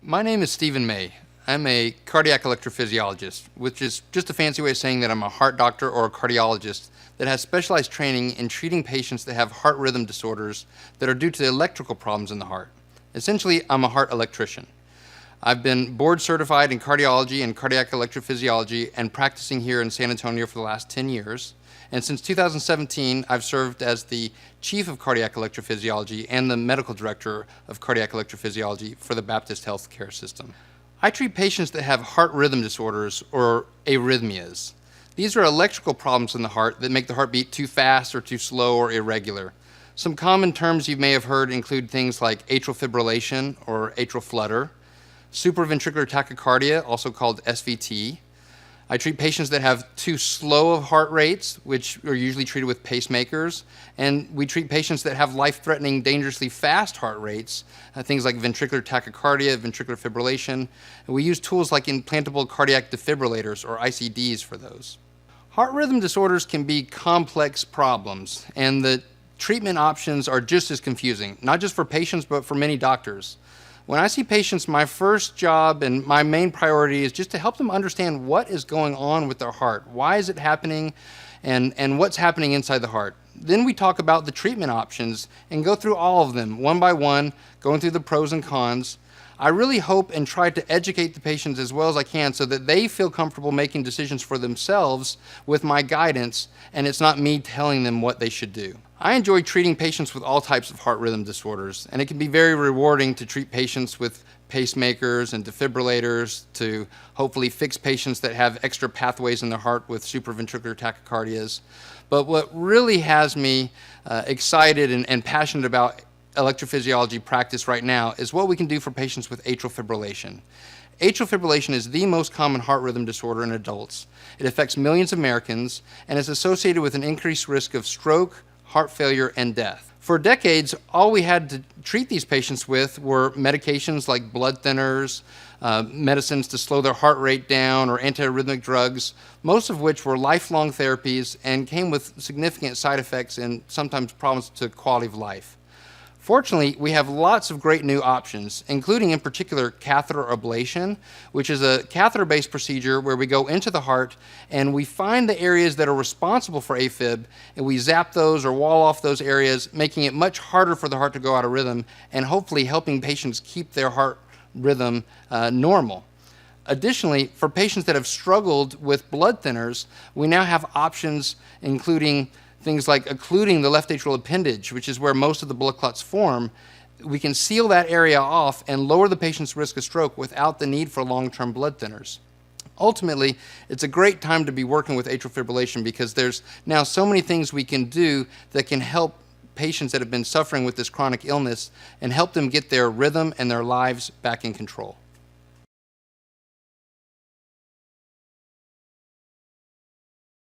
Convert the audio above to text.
My name is Stephen May. I'm a cardiac electrophysiologist, which is just a fancy way of saying that I'm a heart doctor or a cardiologist that has specialized training in treating patients that have heart rhythm disorders that are due to electrical problems in the heart. Essentially, I'm a heart electrician. I've been board certified in cardiology and cardiac electrophysiology and practicing here in San Antonio for the last 10 years. And since 2017, I've served as the chief of cardiac electrophysiology and the medical director of cardiac electrophysiology for the Baptist healthcare system. I treat patients that have heart rhythm disorders or arrhythmias. These are electrical problems in the heart that make the heart beat too fast or too slow or irregular. Some common terms you may have heard include things like atrial fibrillation or atrial flutter, supraventricular tachycardia, also called SVT. I treat patients that have too slow of heart rates, which are usually treated with pacemakers, and we treat patients that have life-threatening, dangerously fast heart rates, things like ventricular tachycardia, ventricular fibrillation, and we use tools like implantable cardiac defibrillators or ICDs for those. Heart rhythm disorders can be complex problems, and the treatment options are just as confusing, not just for patients, but for many doctors. When I see patients, my first job and my main priority is just to help them understand what is going on with their heart. Why is it happening and what's happening inside the heart? Then we talk about the treatment options and go through all of them one by one, going through the pros and cons. I really hope and try to educate the patients as well as I can so that they feel comfortable making decisions for themselves with my guidance, and it's not me telling them what they should do. I enjoy treating patients with all types of heart rhythm disorders, and it can be very rewarding to treat patients with pacemakers and defibrillators, to hopefully fix patients that have extra pathways in their heart with supraventricular tachycardias. But what really has me excited and passionate about electrophysiology practice right now is what we can do for patients with atrial fibrillation. Atrial fibrillation is the most common heart rhythm disorder in adults. It affects millions of Americans and is associated with an increased risk of stroke, heart failure, and death. For decades, all we had to treat these patients with were medications like blood thinners, medicines to slow their heart rate down, or antiarrhythmic drugs, most of which were lifelong therapies and came with significant side effects and sometimes problems to quality of life. Fortunately, we have lots of great new options, including in particular catheter ablation, which is a catheter-based procedure where we go into the heart and we find the areas that are responsible for AFib and we zap those or wall off those areas, making it much harder for the heart to go out of rhythm and hopefully helping patients keep their heart rhythm normal. Additionally, for patients that have struggled with blood thinners, we now have options including things like occluding the left atrial appendage, which is where most of the blood clots form. We can seal that area off and lower the patient's risk of stroke without the need for long-term blood thinners. Ultimately, it's a great time to be working with atrial fibrillation because there's now so many things we can do that can help patients that have been suffering with this chronic illness and help them get their rhythm and their lives back in control.